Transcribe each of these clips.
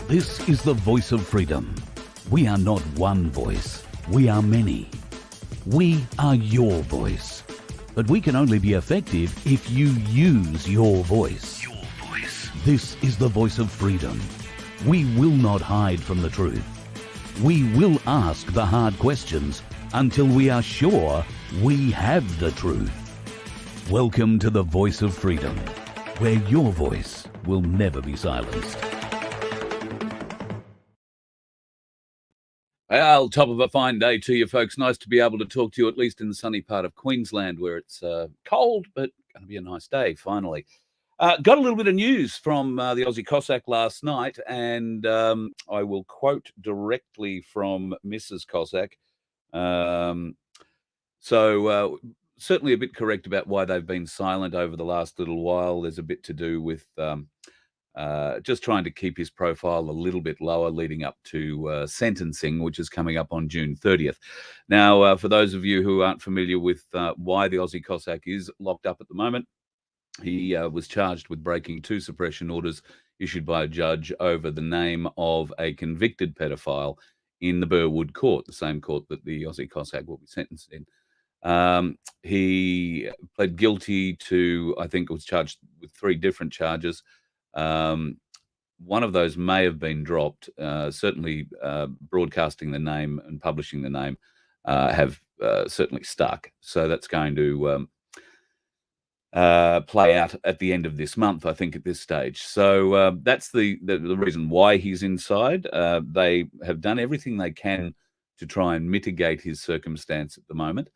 This is the voice of freedom. We are not one voice. We are many. We are your voice. But we can only be effective if you use your voice. Your voice. This is the voice of freedom. We will not hide from the truth. We will ask the hard questions until we are sure we have the truth. Welcome to the voice of freedom, where your voice will never be silenced. Well, top of a fine day to you folks. Nice to be able to talk to you, at least in the sunny part of Queensland, where it's cold, but going to be a nice day, finally. Got a little bit of news from the Aussie Cossack last night, and I will quote directly from Mrs Cossack. Certainly a bit correct about why they've been silent over the last little while. There's a bit to do with just trying to keep his profile a little bit lower leading up to sentencing, which is coming up on June 30th. Now, for those of you who aren't familiar with why the Aussie Cossack is locked up at the moment, he was charged with breaking 2 suppression orders issued by a judge over the name of a convicted pedophile in the Burwood court, the same court that the Aussie Cossack will be sentenced in. He pled guilty to, I think it was charged with 3 different charges. One of those may have been dropped. Certainly broadcasting the name and publishing the name have certainly stuck. So that's going to play out at the end of this month, I think, at this stage. So that's the reason why he's inside. They have done everything they can to try and mitigate his circumstance at the moment.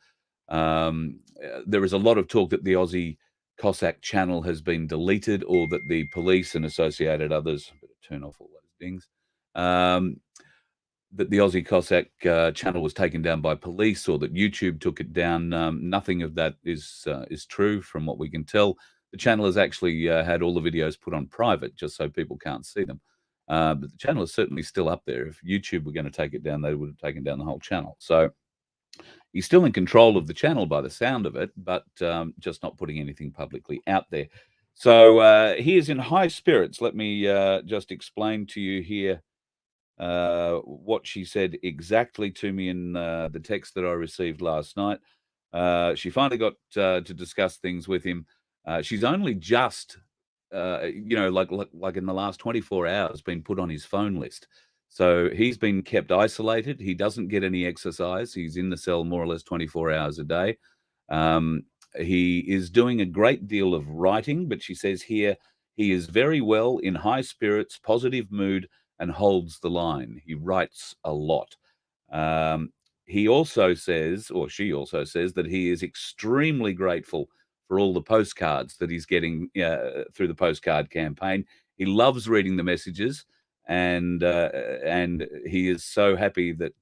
There is a lot of talk that the Aussie Cossack channel has been deleted, or that the police and associated others, I better turn off all those things, that the Aussie Cossack channel was taken down by police, or that YouTube took it down. Nothing of that is true from what we can tell. The channel has actually had all the videos put on private just so people can't see them. But the channel is certainly still up there. If YouTube were going to take it down, they would have taken down the whole channel. So he's still in control of the channel by the sound of it, but just not putting anything publicly out there. So he is in high spirits. Let me just explain to you here what she said exactly to me in the text that I received last night. She finally got to discuss things with him. She's only just, like in the last 24 hours, been put on his phone list. So he's been kept isolated. He doesn't get any exercise. He's in the cell more or less 24 hours a day. He is doing a great deal of writing, but she says here he is very well, in high spirits, positive mood, and holds the line. He writes a lot. He also says, or she also says, that he is extremely grateful for all the postcards that he's getting through the postcard campaign. He loves reading the messages. And he is so happy that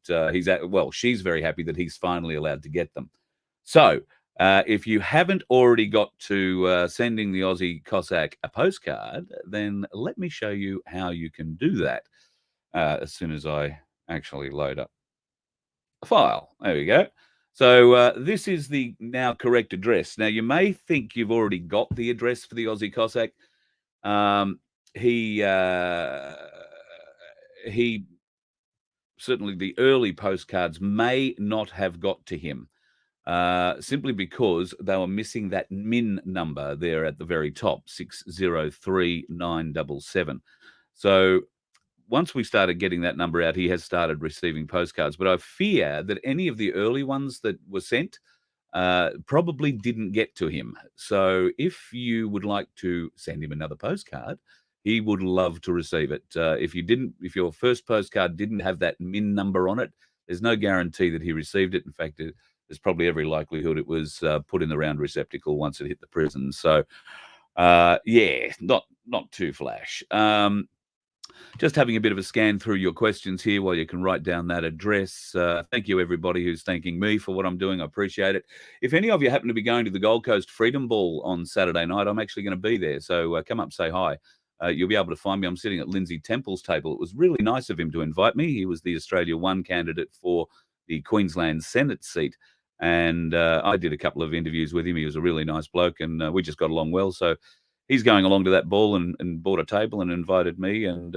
she's very happy that he's finally allowed to get them. So if you haven't already got to sending the Aussie Cossack a postcard, then let me show you how you can do that as soon as I actually load up a file. There we go. So this is the now correct address. Now, you may think you've already got the address for the Aussie Cossack. He certainly, the early postcards may not have got to him simply because they were missing that MIN number there at the very top, 603977. So once we started getting that number out, he has started receiving postcards. But I fear that any of the early ones that were sent probably didn't get to him. So if you would like to send him another postcard, he would love to receive it. If your first postcard didn't have that MIN number on it, there's no guarantee that he received it. In fact, there's probably every likelihood it was put in the round receptacle once it hit the prison. So, not too flash. Just having a bit of a scan through your questions here while you can write down that address. Thank you, everybody who's thanking me for what I'm doing. I appreciate it. If any of you happen to be going to the Gold Coast Freedom Ball on Saturday night, I'm actually going to be there. So come up, say hi. You'll be able to find me. I'm sitting at Lindsay Temple's table. It was really nice of him to invite me. He was the Australia 1 candidate for the Queensland Senate seat. And I did a couple of interviews with him. He was a really nice bloke, and we just got along well. So he's going along to that ball and bought a table and invited me and,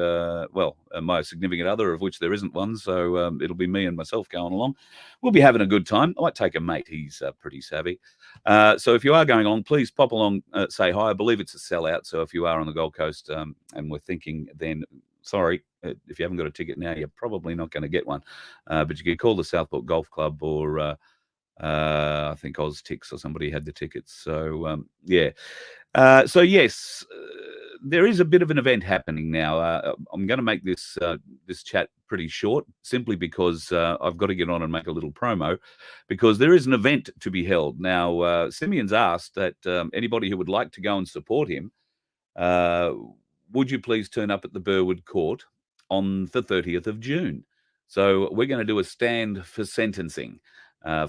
my significant other, of which there isn't one, so, it'll be me and myself going along. We'll be having a good time. I might take a mate, he's, pretty savvy. So if you are going along, please pop along, say hi. I believe it's a sellout, so if you are on the Gold Coast, and we're thinking then, sorry, if you haven't got a ticket now, you're probably not gonna get one. But you can call the Southport Golf Club or, I think Oztix or somebody had the tickets. So, yeah. So yes, there is a bit of an event happening now. I'm going to make this chat pretty short, simply because I've got to get on and make a little promo, because there is an event to be held now. Simeon's asked that anybody who would like to go and support him, uh, would you please turn up at the Burwood Court on the 30th of June? So we're going to do a stand for sentencing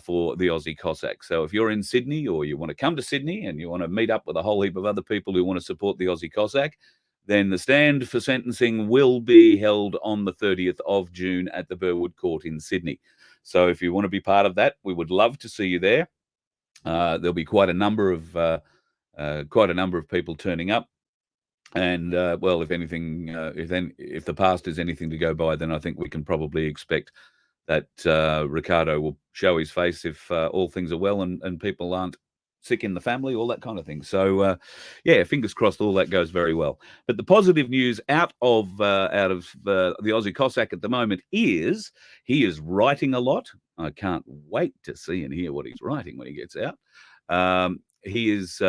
for the Aussie Cossack. So if you're in Sydney, or you want to come to Sydney and you want to meet up with a whole heap of other people who want to support the Aussie Cossack, then the stand for sentencing will be held on the 30th of June at the Burwood Court in Sydney. So if you want to be part of that, we would love to see you there. There'll be quite a number of people turning up. And well, if anything, if the past is anything to go by, then I think we can probably expect that Ricardo will show his face if all things are well and people aren't sick in the family, all that kind of thing. So, yeah, fingers crossed, all that goes very well. But the positive news out of the Aussie Cossack at the moment is he is writing a lot. I can't wait to see and hear what he's writing when he gets out. He is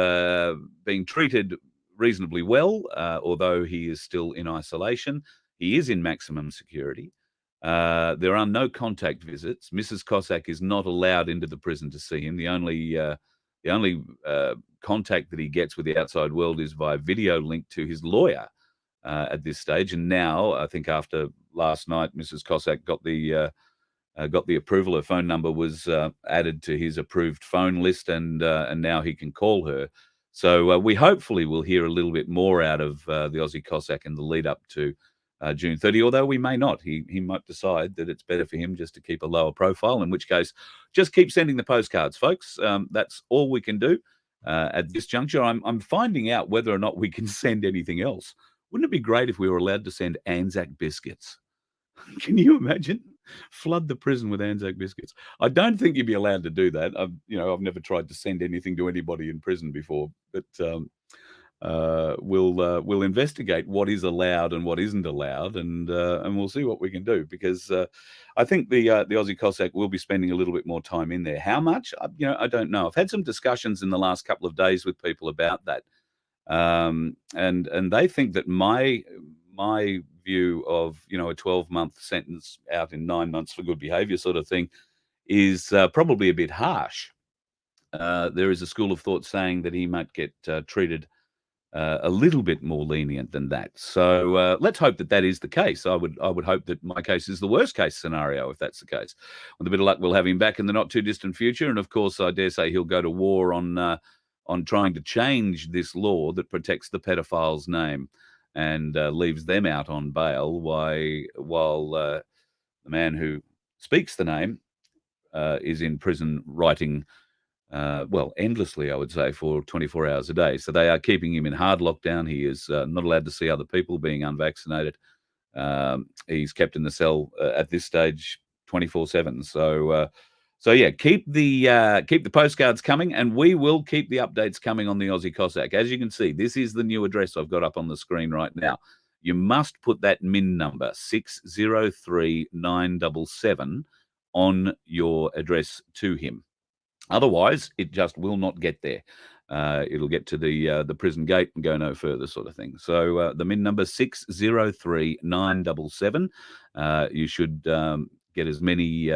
being treated reasonably well, although he is still in isolation. He is in maximum security. There are no contact visits. Mrs Cossack is not allowed into the prison to see him. The only contact that he gets with the outside world is via video link to his lawyer at this stage. And now, I think after last night, Mrs Cossack got the approval. Her phone number was added to his approved phone list, and now he can call her. So we hopefully will hear a little bit more out of the Aussie Cossack in the lead up to June 30, although we may not. He might decide that it's better for him just to keep a lower profile, in which case, just keep sending the postcards, folks. That's all we can do at this juncture. I'm finding out whether or not we can send anything else. Wouldn't it be great if we were allowed to send Anzac biscuits? Can you imagine? Flood the prison with Anzac biscuits. I don't think you'd be allowed to do that. I've never tried to send anything to anybody in prison before, but we'll investigate what is allowed and what isn't allowed, and we'll see what we can do, because I think the Aussie Cossack will be spending a little bit more time in there. How much? I don't know. I've had some discussions in the last couple of days with people about that, and they think that my view of a 12-month sentence out in 9 months for good behaviour sort of thing is probably a bit harsh. There is a school of thought saying that he might get treated a little bit more lenient than that. So let's hope that is the case. I would hope that my case is the worst case scenario, if that's the case. With a bit of luck, we'll have him back in the not too distant future, and of course, I dare say he'll go to war on trying to change this law that protects the pedophile's name and leaves them out on bail, while the man who speaks the name is in prison writing, endlessly, I would say, for 24 hours a day. So they are keeping him in hard lockdown. He is not allowed to see other people, being unvaccinated. He's kept in the cell at this stage 24/7. So yeah, keep the postcards coming, and we will keep the updates coming on the Aussie Cossack. As you can see, this is the new address I've got up on the screen right now. You must put that MIN number 603977 on your address to him. Otherwise, it just will not get there. It'll get to the prison gate and go no further, sort of thing. So the MIN number 603977. You should get as many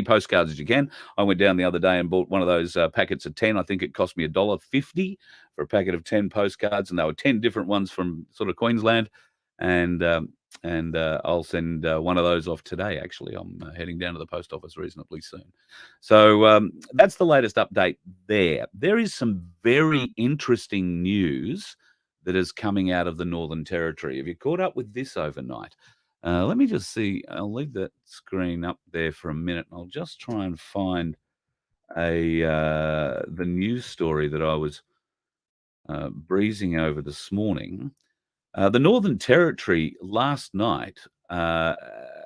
postcards as you can. I went down the other day and bought one of those packets of 10. I think it cost me $1.50 for a packet of 10 postcards, and there were 10 different ones from sort of Queensland. And I'll send one of those off today. Actually, I'm heading down to the post office reasonably soon. So that's the latest update there. There is some very interesting news that is coming out of the Northern Territory. Have you caught up with this overnight? Let me just see. I'll leave that screen up there for a minute. I'll just try and find the news story that I was breezing over this morning. The Northern Territory last night uh,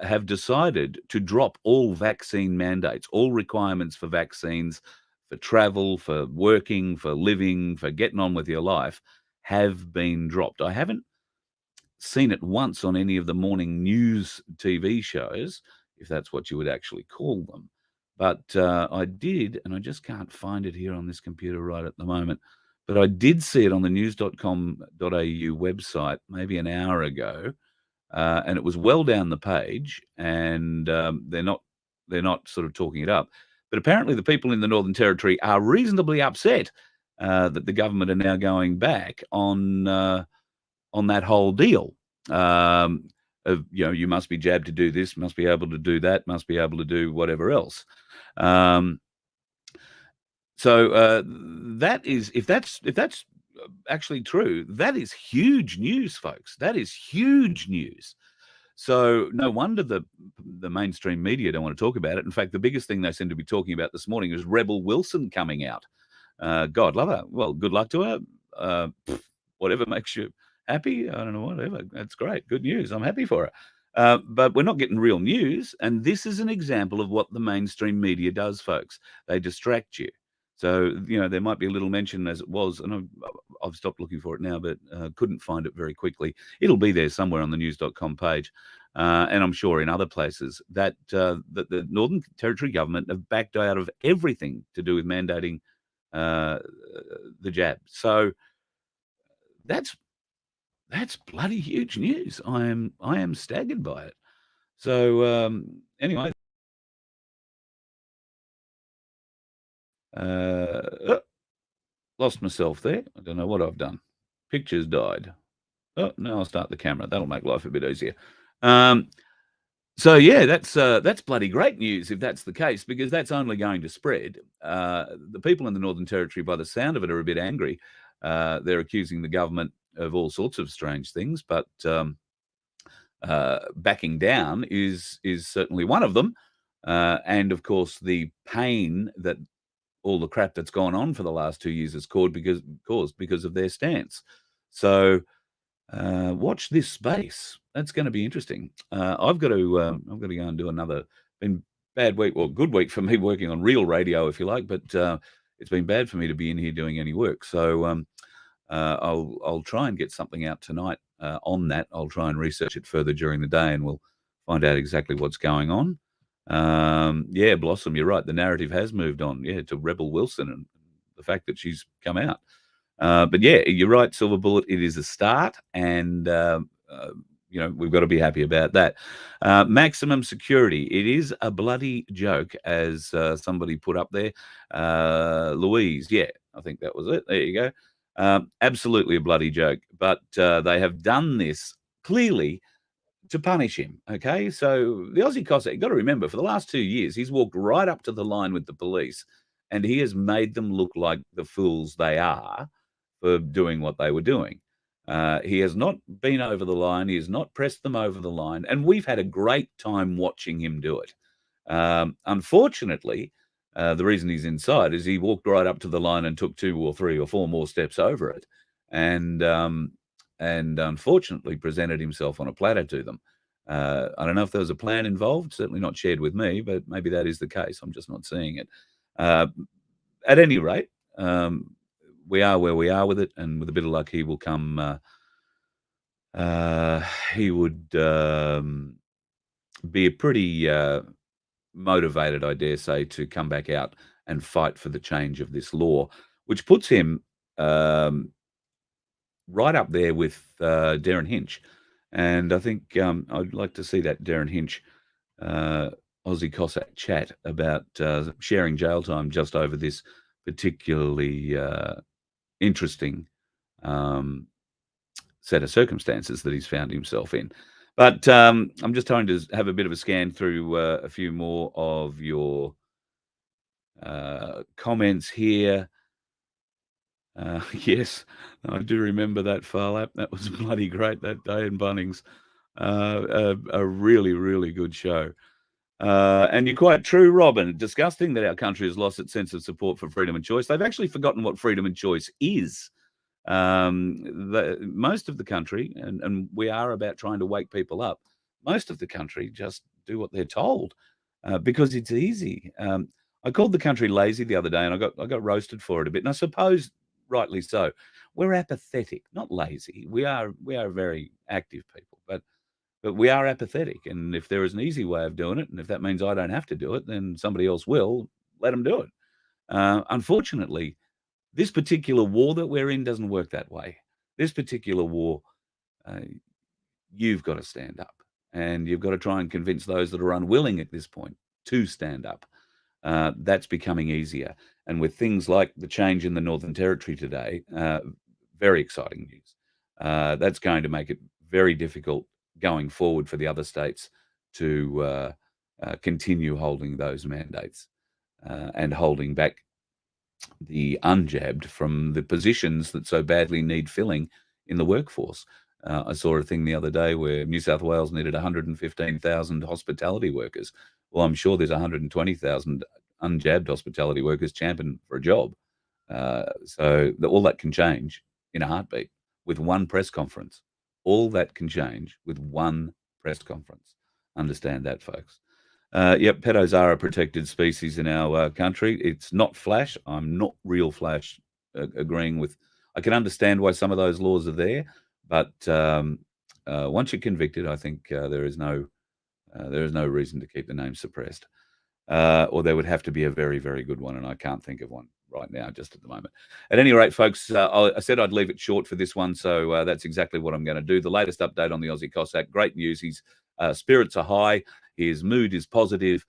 have decided to drop all vaccine mandates, all requirements for vaccines, for travel, for working, for living, for getting on with your life have been dropped. I haven't seen it once on any of the morning news TV shows, if that's what you would actually call them. But I did, and I just can't find it here on this computer right at the moment. But I did see it on the news.com.au website maybe an hour ago, and it was well down the page. And they're not sort of talking it up. But apparently, the people in the Northern Territory are reasonably upset that the government are now going back on that whole deal. You must be jabbed to do this, must be able to do that, must be able to do whatever else. Um, so that is, if that's actually true, that is huge news, folks. That is huge news. So no wonder the mainstream media don't want to talk about it. In fact, the biggest thing they seem to be talking about this morning is Rebel Wilson coming out. God love her. Well, good luck to her. Whatever makes you happy. I don't know, whatever. That's great. Good news. I'm happy for her. But we're not getting real news. And this is an example of what the mainstream media does, folks. They distract you. So, there might be a little mention as it was, and I've stopped looking for it now, but couldn't find it very quickly. It'll be there somewhere on the news.com page. And I'm sure in other places that the Northern Territory government have backed out of everything to do with mandating the jab. So that's bloody huge news. I am staggered by it. So anyway, lost myself there. I don't know what I've done. Pictures died. Oh, now I'll start the camera. That'll make life a bit easier. So yeah, that's bloody great news if that's the case, because that's only going to spread. The people in the Northern Territory, by the sound of it, are a bit angry. They're accusing the government of all sorts of strange things, but backing down is certainly one of them. And of course, the pain that all the crap that's gone on for the last 2 years has caused because of their stance. So watch this space. That's going to be interesting. I've got to go and do another. Been bad week, or good week for me working on real radio, if you like, but it's been bad for me to be in here doing any work. So I'll try and get something out tonight on that. I'll try and research it further during the day, and we'll find out exactly what's going on. Yeah, Blossom, you're right. The narrative has moved on, to Rebel Wilson and the fact that she's come out. But yeah, you're right, Silver Bullet. It is a start, and we've got to be happy about that. Maximum security. It is a bloody joke, as somebody put up there. Louise, yeah, I think that was it. There you go. Absolutely a bloody joke. But they have done this clearly to punish him. Okay, so the Aussie Cossack, you've got to remember, for the last 2 years, he's walked right up to the line with the police, and he has made them look like the fools they are for doing what they were doing. He has not been over the line. He has not pressed them over the line, and we've had a great time watching him do it. Unfortunately, the reason he's inside is he walked right up to the line and took 2 or 3 or 4 more steps over it, and unfortunately presented himself on a platter to them. I don't know if there was a plan involved, certainly not shared with me, but maybe that is the case. I'm just not seeing it. At any rate, we are where we are with it, and with a bit of luck, he will come. He would be a pretty motivated, I dare say, to come back out and fight for the change of this law, which puts him right up there with Darren Hinch. And I think I'd like to see that Darren Hinch Aussie Cossack chat about sharing jail time just over this particularly interesting set of circumstances that he's found himself in. But I'm just trying to have a bit of a scan through a few more of your comments here. Yes, I do remember that file app. That was bloody great that day in Bunnings. A really, really good show. And you're quite true, Robin. Disgusting that our country has lost its sense of support for freedom and choice. They've actually forgotten what freedom and choice is. Most of the country, and we are about trying to wake people up. Most of the country just do what they're told because it's easy. I called the country lazy the other day, and I got roasted for it a bit, and I suppose rightly so. We're apathetic, not lazy. We are very active people, but we are apathetic, and if there is an easy way of doing it, and if that means I don't have to do it, then somebody else will. Let them do it. Unfortunately, this particular war that we're in doesn't work that way. This particular war, uh, you've got to stand up, and you've got to try and convince those that are unwilling at this point to stand up. That's becoming easier, and with things like the change in the Northern Territory today, very exciting news. That's going to make it very difficult going forward for the other states to continue holding those mandates and holding back the unjabbed from the positions that so badly need filling in the workforce. I saw a thing the other day where New South Wales needed 115,000 hospitality workers. Well, I'm sure there's 120,000 unjabbed hospitality workers champing for a job. All that can change in a heartbeat with one press conference. All that can change with one press conference. Understand that, folks. Yep, pedos are a protected species in our country. It's not flash. I'm not real flash agreeing with. I can understand why some of those laws are there, but once you're convicted, I think there is no reason to keep the name suppressed. Or there would have to be a very, very good one, and I can't think of one right now, just at the moment. At any rate, folks, I said I'd leave it short for this one, so that's exactly what I'm going to do. The latest update on the Aussie Cossack. Great news. His spirits are high. His mood is positive.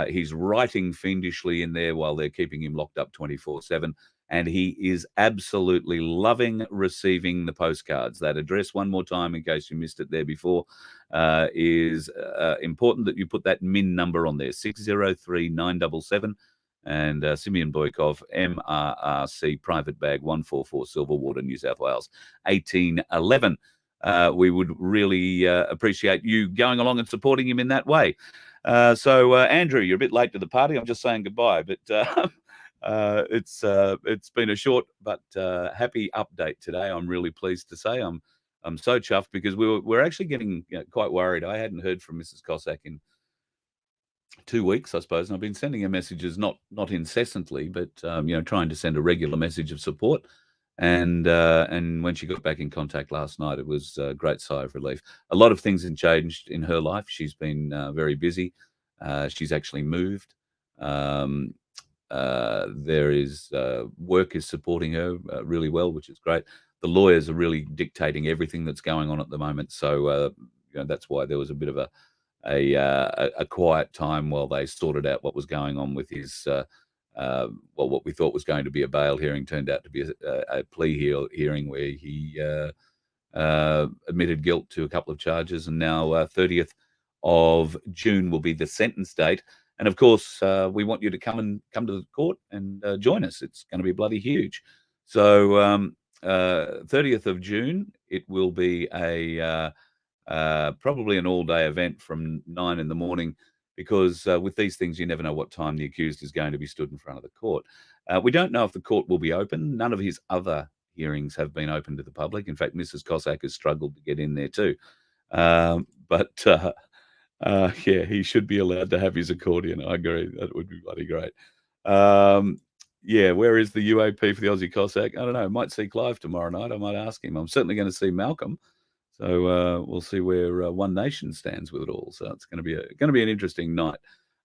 He's writing fiendishly in there while they're keeping him locked up 24/7. And he is absolutely loving receiving the postcards. That address, one more time, in case you missed it there before, is important that you put that MIN number on there, 603977. And Simeon Boykov, MRRC, Private Bag 144, Silverwater, New South Wales, 1811. We would really appreciate you going along and supporting him in that way. Andrew, you're a bit late to the party. I'm just saying goodbye, but it's been a short but happy update today. I'm really pleased to say I'm so chuffed because we're actually getting quite worried. I hadn't heard from Mrs Cossack in 2 weeks, I suppose, and I've been sending her messages not incessantly, but trying to send a regular message of support. And when she got back in contact last night, it was a great sigh of relief. A lot of things have changed in her life. She's been very busy. She's actually moved. There is work is supporting her really well, which is great. The lawyers are really dictating everything that's going on at the moment. So that's why there was a bit of a quiet time while they sorted out what was going on with his what we thought was going to be a bail hearing turned out to be a plea hearing where he admitted guilt to a couple of charges, and now 30th of June will be the sentence date. And of course, we want you to come to the court and join us. It's going to be bloody huge. So 30th of June, it will be probably an all-day event from 9 in the morning, because with these things, you never know what time the accused is going to be stood in front of the court. We don't know if the court will be open. None of his other hearings have been open to the public. In fact, Mrs Cossack has struggled to get in there too. Yeah, he should be allowed to have his accordion. I agree. That would be bloody great. Yeah, where is the UAP for the Aussie Cossack? I don't know. Might see Clive tomorrow night. I might ask him. I'm certainly going to see Malcolm. So we'll see where One Nation stands with it all. So it's going to be an interesting night.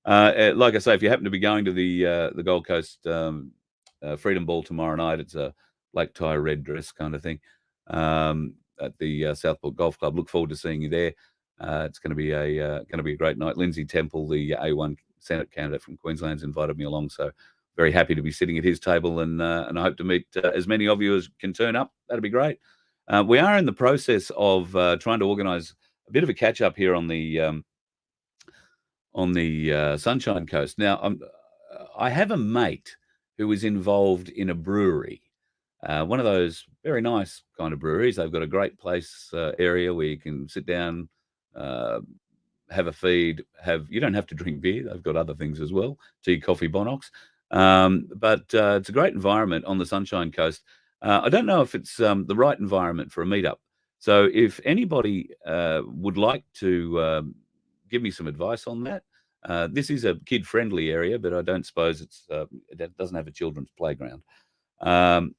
Like I say, if you happen to be going to the Gold Coast Freedom Ball tomorrow night, it's a black tie, red dress kind of thing at the Southport Golf Club. Look forward to seeing you there. It's going to be a great night. Lindsay Temple, the A1 Senate candidate from Queensland's invited me along, so very happy to be sitting at his table, and I hope to meet as many of you as can turn up. That'd be great. We are in the process of trying to organise a bit of a catch up here on the Sunshine Coast. Now, I have a mate who is involved in a brewery, one of those very nice kind of breweries. They've got a great place area where you can sit down, have a feed. You don't have to drink beer. They've got other things as well: tea, coffee, Bonox. But it's a great environment on the Sunshine Coast. I don't know if it's the right environment for a meetup. So if anybody would like to give me some advice on that, this is a kid-friendly area, but I don't suppose it doesn't have a children's playground. Um,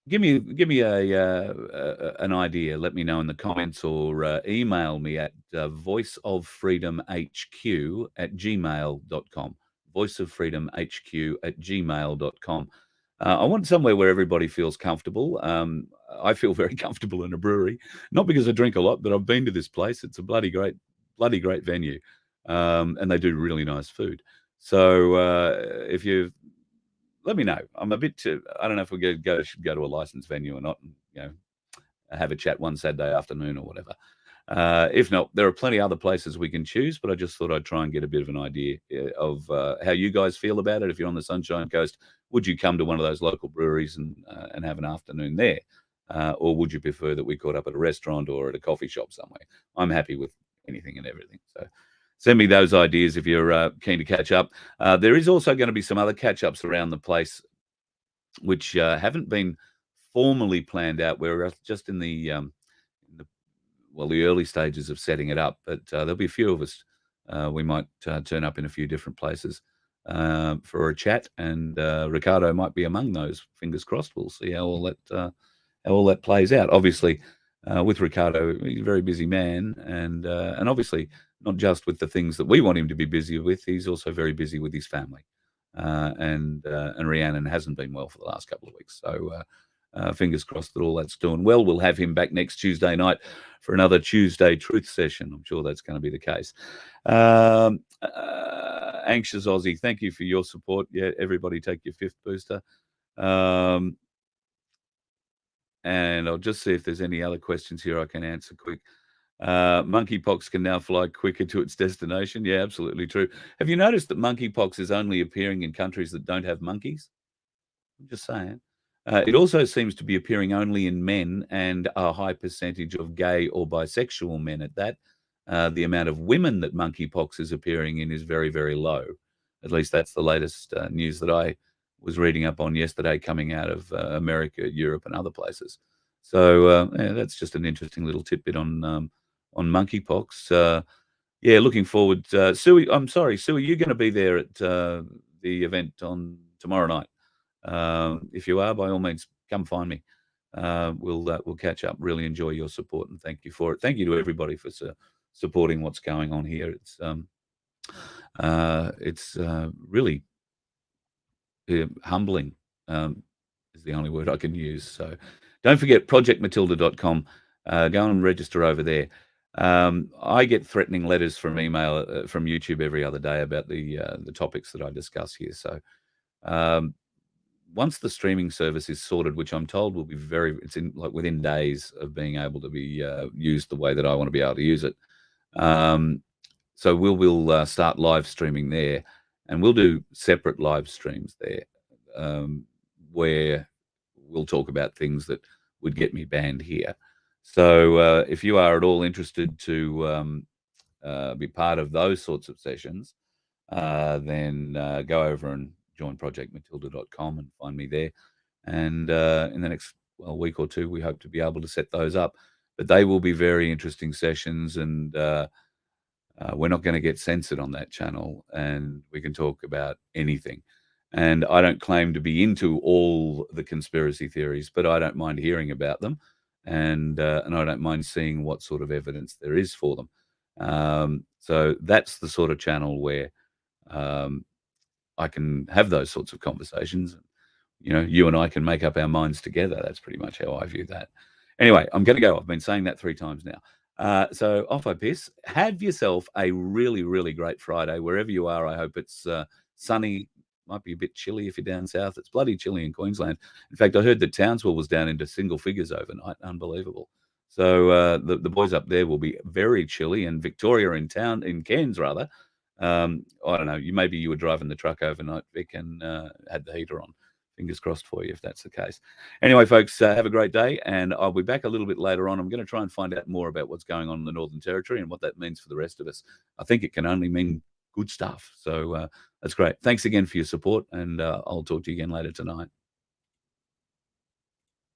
give me an idea. Let me know in the comments or email me at voiceoffreedomhq@gmail.com. Voiceoffreedomhq@gmail.com. I want somewhere where everybody feels comfortable. I feel very comfortable in a brewery, not because I drink a lot, but I've been to this place. It's a bloody great venue, and they do really nice food. So if you let me know. I'm a bit. I don't know if we should go to a licensed venue or not. And, have a chat one Saturday afternoon or whatever. If not, there are plenty other places we can choose. But I just thought I'd try and get a bit of an idea of how you guys feel about it. If you're on the Sunshine Coast, would you come to one of those local breweries and have an afternoon there, or would you prefer that we caught up at a restaurant or at a coffee shop somewhere? I'm happy with anything and everything. So send me those ideas if you're keen to catch up. There is also going to be some other catch-ups around the place which haven't been formally planned out. We're just in the the early stages of setting it up, but there'll be a few of us. We might turn up in a few different places for a chat, and Ricardo might be among those. Fingers crossed. We'll see how all that plays out. Obviously, with Ricardo, he's a very busy man, and obviously not just with the things that we want him to be busy with. He's also very busy with his family, and Rhiannon hasn't been well for the last couple of weeks. So fingers crossed that all that's doing well. We'll have him back next Tuesday night for another Tuesday Truth session. I'm sure that's going to be the case. Anxious Aussie, thank you for your support. Yeah, everybody take your 5th booster. And I'll just see if there's any other questions here I can answer quick. Monkeypox can now fly quicker to its destination. Yeah, absolutely true. Have you noticed that monkeypox is only appearing in countries that don't have monkeys? I'm just saying. It also seems to be appearing only in men and a high percentage of gay or bisexual men at that. The amount of women that monkeypox is appearing in is very, very low. At least that's the latest news that I was reading up on yesterday coming out of America, Europe, and other places. So yeah, that's just an interesting little tidbit on monkeypox. Yeah, looking forward. Sue, I'm sorry, Sue, are you going to be there at the event on tomorrow night? If you are, by all means, come find me. We'll catch up. Really enjoy your support and thank you for it. Thank you to everybody for supporting what's going on here. It's really humbling. Is the only word I can use. So don't forget projectmatilda.com. Go and register over there. I get threatening letters from email from YouTube every other day about the topics that I discuss here. So once the streaming service is sorted, which I'm told will be it's in like within days of being able to be used the way that I want to be able to use it. So we'll start live streaming there, and we'll do separate live streams there, where we'll talk about things that would get me banned here. So if you are at all interested to be part of those sorts of sessions, then go over and join projectmatilda.com and find me there. And in the next week or two, we hope to be able to set those up. But they will be very interesting sessions, and we're not going to get censored on that channel, and we can talk about anything. And I don't claim to be into all the conspiracy theories, but I don't mind hearing about them, and I don't mind seeing what sort of evidence there is for them. So that's the sort of channel where I can have those sorts of conversations. You and I can make up our minds together. That's pretty much how I view that. Anyway, I'm going to go. I've been saying that 3 times now. So off I piss. Have yourself a really, really great Friday wherever you are. I hope it's sunny. Might be a bit chilly if you're down south. It's bloody chilly in Queensland. In fact, I heard that Townsville was down into single figures overnight. Unbelievable. So the boys up there will be very chilly, and Victoria in Cairns rather. I don't know. Maybe you were driving the truck overnight, Vic, and had the heater on. Fingers crossed for you if that's the case. Anyway, folks, have a great day, and I'll be back a little bit later on. I'm going to try and find out more about what's going on in the Northern Territory and what that means for the rest of us. I think it can only mean good stuff. So that's great. Thanks again for your support, and I'll talk to you again later tonight.